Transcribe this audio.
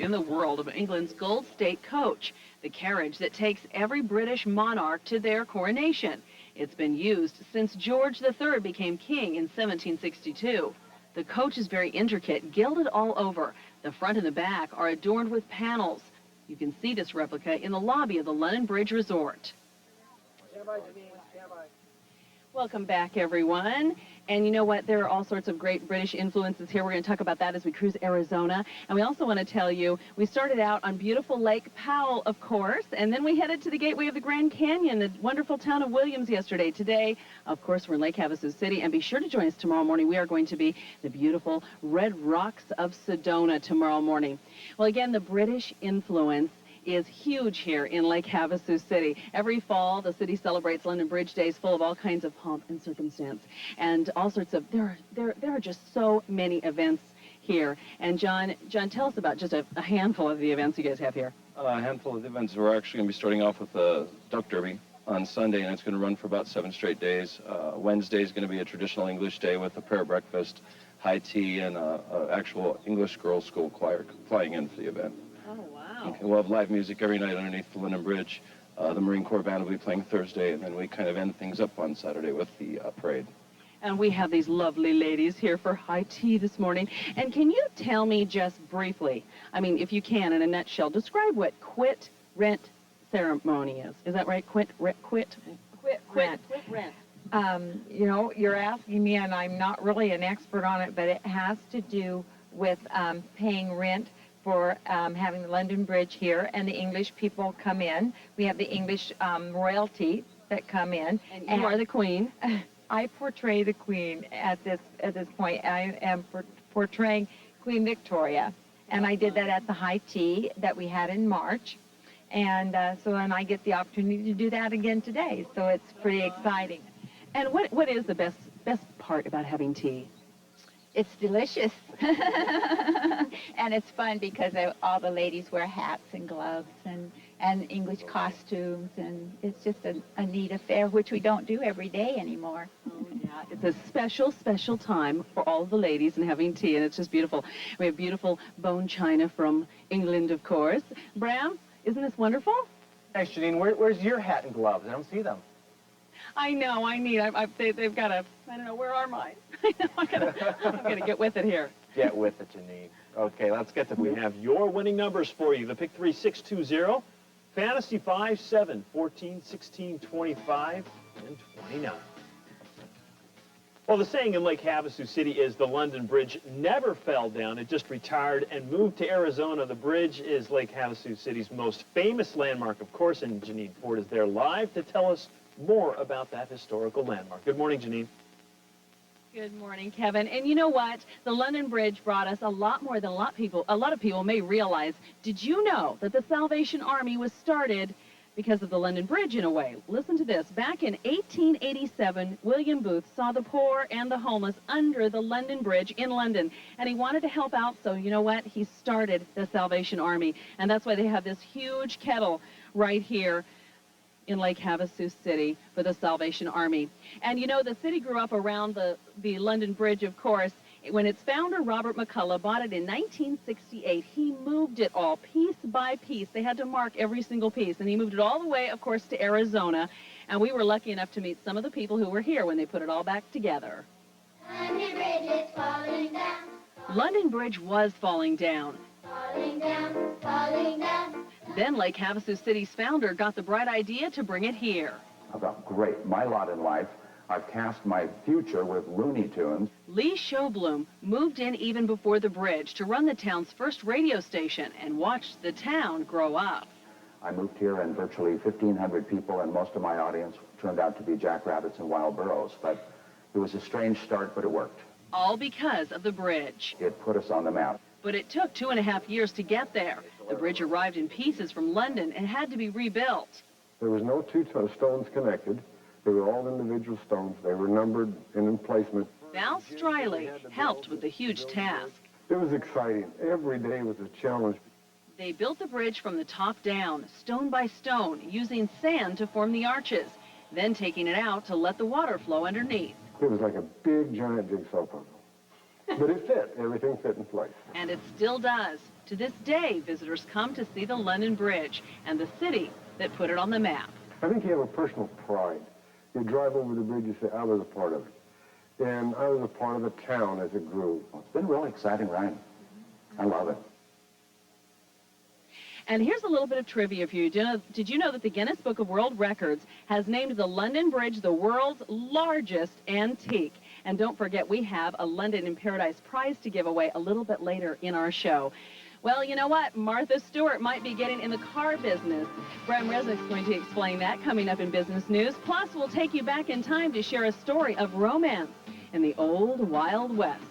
in the world of England's Gold State Coach, the carriage that takes every British monarch to their coronation. It's been used since George III became king in 1762. The coach is very intricate, gilded all over. The front and the back are adorned with panels. You can see this replica in the lobby of the London Bridge Resort. Stand by, Janine. Stand by. Welcome back, everyone. And you know what? There are all sorts of great British influences here. We're going to talk about that as we cruise Arizona. And we also want to tell you, we started out on beautiful Lake Powell, of course, and then we headed to the gateway of the Grand Canyon, the wonderful town of Williams yesterday. Today, of course, we're in Lake Havasu City. And be sure to join us tomorrow morning. We are going to be the beautiful Red Rocks of Sedona tomorrow morning. Well, again, the British influence is huge here in Lake Havasu City. Every fall, the city celebrates London Bridge Days full of all kinds of pomp and circumstance. And all sorts of, there are just so many events here. And John, tell us about just a handful of the events you guys have here. A handful of events. We're actually going to be starting off with the Duck Derby on Sunday, and it's going to run for about 7 straight days. Wednesday is going to be a traditional English day with a prayer breakfast, high tea, and an actual English girls' school choir flying in for the event. Oh, wow. We'll have live music every night underneath the London Bridge. The Marine Corps Band will be playing Thursday, and then we kind of end things up on Saturday with the parade. And we have these lovely ladies here for high tea this morning. And can you tell me just briefly, I mean, if you can, in a nutshell, describe what quit rent ceremony is. Is that right? Quit rent. You know, you're asking me, and I'm not really an expert on it, but it has to do with paying rent for having the London Bridge here, and the English people come in. We have the English royalty that come in. And you are the queen. I portray the queen at this point. I am portraying Queen Victoria, and I did that at the high tea that we had in March, and and I get the opportunity to do that again today. So it's pretty exciting. And what is the best part about having tea? It's delicious. And it's fun because all the ladies wear hats and gloves and English costumes, and it's just a neat affair, which we don't do every day anymore. Oh, yeah. It's a special, special time for all of the ladies and having tea, and it's just beautiful. We have beautiful bone china from England, of course. Bram, isn't this wonderful? Thanks, Janine. Where's your hat and gloves? I don't see them. I know, they've got a, I don't know, where are mine? I know, I'm gonna get with it here. Get with it, Janine. Okay, let's get to We have your winning numbers for you. The pick 3, 6, 2, 0. Fantasy 5, 7, 14, 16, 25, and 29. Well, the saying in Lake Havasu City is the London Bridge never fell down. It just retired and moved to Arizona. The bridge is Lake Havasu City's most famous landmark, of course, and Janine Ford is there live to tell us more about that historical landmark. Good morning, Janine. Good morning, Kevin. And you know what? The London Bridge brought us a lot more than a lot of people may realize. Did you know that the Salvation Army was started because of the London Bridge in a way? Listen to this. Back in 1887, William Booth saw the poor and the homeless under the London Bridge in London, and he wanted to help out, so you know what? He started the Salvation Army, and that's why they have this huge kettle right here in Lake Havasu City for the Salvation Army. And you know, the city grew up around the London Bridge, of course. When its founder, Robert McCullough, bought it in 1968, he moved it all piece by piece. They had to mark every single piece, and he moved it all the way, of course, to Arizona. And we were lucky enough to meet some of the people who were here when they put it all back together. London Bridge is falling down. London Bridge was falling down. Falling down, falling down. Then Lake Havasu City's founder got the bright idea to bring it here. I thought, great, my lot in life. I've cast my future with Looney Tunes. Lee Showbloom moved in even before the bridge to run the town's first radio station and watched the town grow up. I moved here and virtually 1,500 people, and most of my audience turned out to be jackrabbits and wild burros. But it was a strange start, but it worked. All because of the bridge. It put us on the map. But it took 2.5 years to get there. The bridge arrived in pieces from London and had to be rebuilt. There was no two stones connected. They were all individual stones. They were numbered and in placement. Val Striley helped with the huge task. It was exciting. Every day was a challenge. They built the bridge from the top down, stone by stone, using sand to form the arches, then taking it out to let the water flow underneath. It was like a big, giant jigsaw puzzle. But it fit. Everything fit in place. And it still does. To this day, visitors come to see the London Bridge and the city that put it on the map. I think you have a personal pride. You drive over the bridge, you say, I was a part of it. And I was a part of the town as it grew. Well, it's been a really exciting ride. I love it. And here's a little bit of trivia for you. Did you know that the Guinness Book of World Records has named the London Bridge the world's largest antique? And don't forget, we have a London in Paradise prize to give away a little bit later in our show. Well, you know what? Martha Stewart might be getting in the car business. Bram Resnick's going to explain that coming up in Business News. Plus, we'll take you back in time to share a story of romance in the old Wild West.